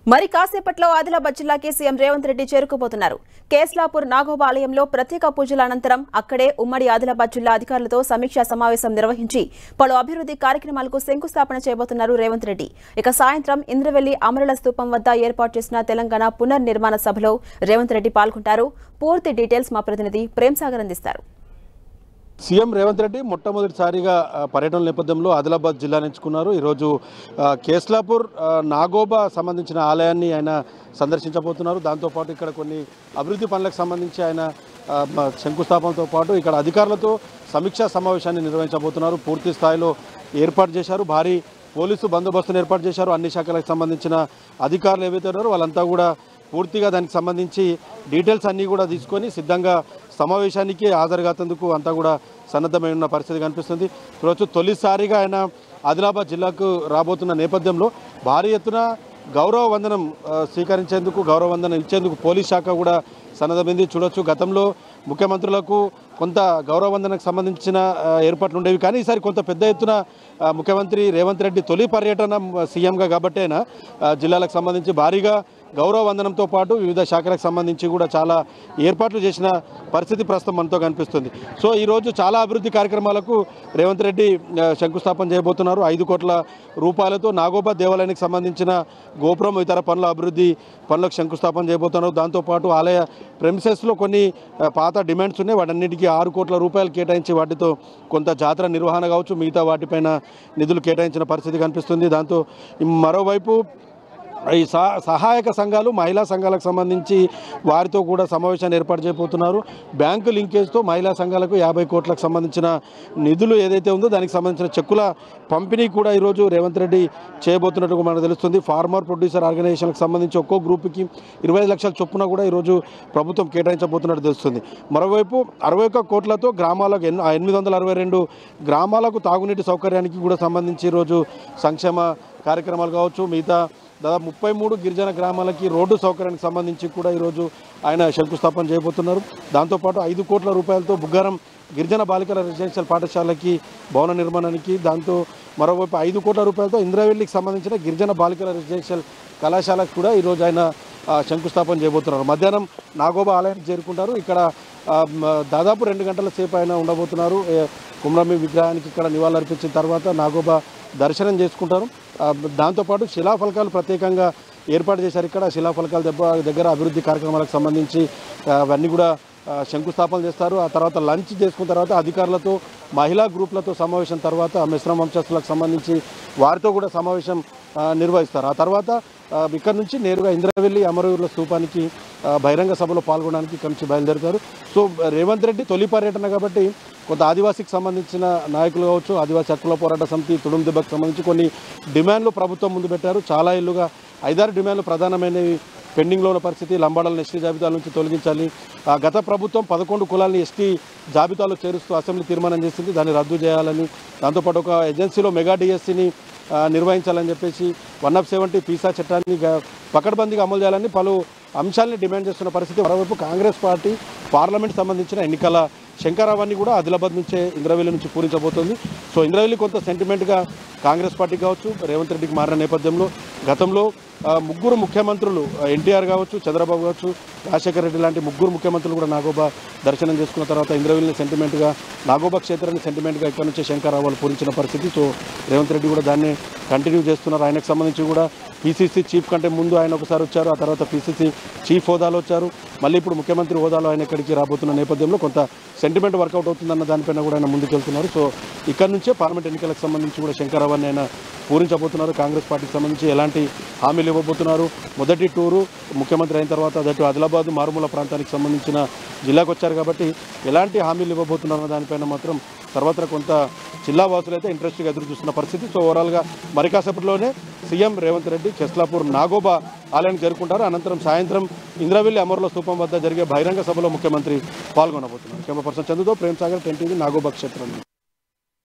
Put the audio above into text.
మరి కాసేపట్లో ఆదిలాబాద్ జిల్లాకి సీఎం రేవంత్ రెడ్డి చేరుకోబోతున్నారు. కేస్లాపూర్ నాగోబా ఆలయంలో ప్రత్యేక పూజల అనంతరం అక్కడే ఉమ్మడి ఆదిలాబాద్ జిల్లా అధికారులతో సమీక్షా సమావేశం నిర్వహించి పలు అభివృద్ధి కార్యక్రమాలకు శంకుస్థాపన చేయబోతున్నారు రేవంత్ రెడ్డి. ఇక సాయంత్రం ఇంద్రవెల్లి అమరుల స్తూపం వద్ద ఏర్పాటు చేసిన తెలంగాణ పునర్నిర్మాణ సభలో రేవంత్ రెడ్డి పాల్గొంటారు. పూర్తి డీటెయిల్స్ మా ప్రతినిధి ప్రేమ్సాగర్ అందిస్తారు. సీఎం రేవంత్ రెడ్డి మొట్టమొదటిసారిగా పర్యటన నేపథ్యంలో ఆదిలాబాద్ జిల్లాను ఎంచుకున్నారు. ఈరోజు కేస్లాపూర్ నాగోబా సంబంధించిన ఆలయాన్ని ఆయన సందర్శించబోతున్నారు. దాంతోపాటు ఇక్కడ కొన్ని అభివృద్ధి పనులకు సంబంధించి ఆయన శంకుస్థాపనతో పాటు ఇక్కడ అధికారులతో సమీక్షా సమావేశాన్ని నిర్వహించబోతున్నారు. పూర్తి స్థాయిలో ఏర్పాటు చేశారు. భారీ పోలీసు బందోబస్తును ఏర్పాటు చేశారు. అన్ని శాఖలకు సంబంధించిన అధికారులు ఏవైతే ఉన్నారో వాళ్ళంతా కూడా పూర్తిగా దానికి సంబంధించి డీటెయిల్స్ అన్నీ కూడా తీసుకొని సిద్ధంగా సమావేశానికి హాజరుగాతందుకు అంతా కూడా సన్నద్ధమై ఉన్న పరిస్థితి కనిపిస్తుంది. ఈరోజు తొలిసారిగా ఆయన ఆదిలాబాద్ జిల్లాకు రాబోతున్న నేపథ్యంలో భారీ ఎత్తున గౌరవ వందనం స్వీకరించేందుకు గౌరవ వందనం ఇచ్చేందుకు పోలీస్ శాఖ కూడా సన్నద్ధమైంది. చూడొచ్చు, గతంలో ముఖ్యమంత్రులకు కొంత గౌరవ వందనకు సంబంధించిన ఏర్పాట్లు ఉండేవి. కానీ ఈసారి కొంత పెద్ద ఎత్తున ముఖ్యమంత్రి రేవంత్ రెడ్డి తొలి పర్యటన సీఎంగా కాబట్టి అయినా జిల్లాలకు సంబంధించి భారీగా గౌరవ వందనంతో పాటు వివిధ శాఖలకు సంబంధించి కూడా చాలా ఏర్పాట్లు చేసిన పరిస్థితి ప్రస్తుతం మనతో కనిపిస్తుంది. సో ఈరోజు చాలా అభివృద్ధి కార్యక్రమాలకు రేవంత్ రెడ్డి శంకుస్థాపన చేయబోతున్నారు. 5 కోట్ల రూపాయలతో నాగోబా దేవాలయానికి సంబంధించిన గోపురం ఇతర పనుల అభివృద్ధి పనులకు శంకుస్థాపన చేయబోతున్నారు. దాంతోపాటు ఆలయ ప్రెమిసెస్లో కొన్ని పాత డిమాండ్స్ ఉన్నాయి. వాటన్నిటికీ 6 కోట్ల రూపాయలు కేటాయించి వాటితో కొంత జాతర నిర్వహణ కావచ్చు, మిగతా వాటిపైన నిధులు కేటాయించిన పరిస్థితి కనిపిస్తుంది. దాంతో మరోవైపు ఈ సహాయక సంఘాలు, మహిళా సంఘాలకు సంబంధించి వారితో కూడా సమావేశాన్ని ఏర్పాటు చేయబోతున్నారు. బ్యాంకు లింకేజ్తో మహిళా సంఘాలకు 50 కోట్లకు సంబంధించిన నిధులు ఏదైతే ఉందో దానికి సంబంధించిన చెక్కుల పంపిణీ కూడా ఈరోజు రేవంత్ రెడ్డి చేయబోతున్నట్టుగా మనకు తెలుస్తుంది. ఫార్మర్ ప్రొడ్యూసర్ ఆర్గనైజేషన్కి సంబంధించి ఒక్కో గ్రూప్కి 25 లక్షల చొప్పున కూడా ఈరోజు ప్రభుత్వం కేటాయించబోతున్నట్టు తెలుస్తుంది. మరోవైపు 61 కోట్లతో గ్రామాలకు 862 గ్రామాలకు తాగునీటి సౌకర్యానికి కూడా సంబంధించి ఈరోజు సంక్షేమ కార్యక్రమాలు కావచ్చు, మిగతా దాదాపు 33 గిరిజన గ్రామాలకి రోడ్డు సౌకర్యానికి సంబంధించి కూడా ఈరోజు ఆయన శంకుస్థాపన చేయబోతున్నారు. దాంతోపాటు 5 కోట్ల రూపాయలతో బుగ్గారం గిరిజన బాలికల రెసిడెన్షియల్ పాఠశాలకి భవన నిర్మాణానికి, దాంతో మరోవైపు 5 కోట్ల రూపాయలతో ఇంద్రవెల్లికి సంబంధించిన గిరిజన బాలికల రెసిడెన్షియల్ కళాశాలకు కూడా ఈరోజు ఆయన శంకుస్థాపన చేయబోతున్నారు. మధ్యాహ్నం నాగోబా ఆలయానికి చేరుకుంటారు. ఇక్కడ దాదాపు 2 గంటల సేపు ఆయన ఉండబోతున్నారు. కుమ్రమి విగ్రహానికి ఇక్కడ నివాళులర్పించిన తర్వాత నాగోబా దర్శనం చేసుకుంటారు. దాంతోపాటు శిలాఫలకాలు ప్రత్యేకంగా ఏర్పాటు చేశారు. ఇక్కడ శిలాఫలకాల దగ్గర అభివృద్ధి కార్యక్రమాలకు సంబంధించి అవన్నీ కూడా శంకుస్థాపన చేస్తారు. ఆ తర్వాత లంచ్ చేసుకున్న తర్వాత అధికారులతో, మహిళా గ్రూపులతో సమావేశం తర్వాత మిశ్రమ వంశస్థులకు సంబంధించి వారితో కూడా సమావేశం నిర్వహిస్తారు. ఆ తర్వాత ఇక్కడ నుంచి నేరుగా ఇంద్రవెల్లి అమరవీరుల స్తూపానికి బహిరంగ సభలో పాల్గొనడానికి ఇక్కడి నుంచి బయలుదేరుతారు. సో రేవంత్ రెడ్డి తొలి పర్యటన కాబట్టి కొంత ఆదివాసీకి సంబంధించిన నాయకులు కావచ్చు, ఆదివాసీ హక్కుల పోరాట సమితి, తుడుం దెబ్బకు సంబంధించి కొన్ని డిమాండ్లు ప్రభుత్వం ముందు పెట్టారు. చాలా ఏళ్లుగా 5-6 డిమాండ్లు ప్రధానమైనవి పెండింగ్లో ఉన్న పరిస్థితి. లంబాడాలను ఎస్టీ జాబితాల నుంచి తొలగించాలి. గత ప్రభుత్వం 11 కులాలని ఎస్టీ జాబితాలో చేరుస్తూ అసెంబ్లీ తీర్మానం చేసింది, దాన్ని రద్దు చేయాలని. దాంతోపాటు ఒక ఏజెన్సీలో మెగా డిఎస్సీని నిర్వహించాలని చెప్పేసి 170 పీసా చట్టాన్ని పకడ్బందీగా అమలు చేయాలని పలు అంశాలని డిమాండ్ చేస్తున్న పరిస్థితి. మరోవైపు కాంగ్రెస్ పార్టీ పార్లమెంట్ సంబంధించిన ఎన్నికల శంకరావాన్ని కూడా ఆదిలాబాద్ నుంచే ఇంద్రవెల్లి నుంచి పూరించబోతోంది. సో ఇంద్రవెల్లి కొంత సెంటిమెంట్గా కాంగ్రెస్ పార్టీ కావచ్చు రేవంత్ రెడ్డికి మారిన నేపథ్యంలో గతంలో 3 ముఖ్యమంత్రులు, ఎన్టీఆర్ కావచ్చు, చంద్రబాబు కావచ్చు, రాజశేఖర రెడ్డి లాంటి 3 ముఖ్యమంత్రులు కూడా నాగోబా దర్శనం చేసుకున్న తర్వాత ఇంద్రవెల్లిని సెంటిమెంట్గా, నాగోబా క్షేత్రాన్ని సెంటిమెంట్గా ఇక్కడ నుంచి శంకరావాలు పూరించిన పరిస్థితి. సో రేవంత్ రెడ్డి కూడా దాన్ని కంటిన్యూ చేస్తున్నారు. ఆయనకు సంబంధించి కూడా పీసీసీ చీఫ్ కంటే ముందు ఆయన ఒకసారి వచ్చారు, ఆ తర్వాత పీసీసీ చీఫ్ హోదాలో వచ్చారు, మళ్ళీ ఇప్పుడు ముఖ్యమంత్రి హోదాలో ఆయన ఇక్కడికి రాబోతున్న నేపథ్యంలో కొంత సెంటిమెంట్ వర్కౌట్ అవుతుందన్న దానిపైన కూడా ఆయన ముందుకెళ్తున్నారు. సో ఇక్కడ నుంచే పార్లమెంట్ ఎన్నికలకు సంబంధించి కూడా శంకరావాన్ని ఆయన పూరించబోతున్నారు. కాంగ్రెస్ పార్టీకి సంబంధించి ఎలాంటి హామీలు ఇవ్వబోతున్నారు, మొదటి టూరు ముఖ్యమంత్రి అయిన తర్వాత అదటు ఆదిలాబాద్ మారుమూల ప్రాంతానికి సంబంధించిన జిల్లాకు వచ్చారు కాబట్టి ఎలాంటి హామీలు ఇవ్వబోతున్నారన్న దానిపైన మాత్రం సర్వత్రా కొంత జిల్లా వాసులు అయితే ఇంట్రెస్ట్గా ఎదురు చూస్తున్న పరిస్థితి. సో ఓవరాల్గా మరి కాసేపట్లోనే సీఎం రేవంత్ రెడ్డి కేస్లాపూర్ నాగోబా ఆలయానికి చేరుకుంటారు. అనంతరం సాయంత్రం ఇంద్రవెల్లి అమరుల స్తూపం వద్ద జరిగే బహిరంగ సభలో ముఖ్యమంత్రి పాల్గొనబోతున్నారు. కెమెరా పర్సన్ చందుతో ప్రేమ్సాగర్, 10 టీవీ, నాగోబా క్షేత్రం.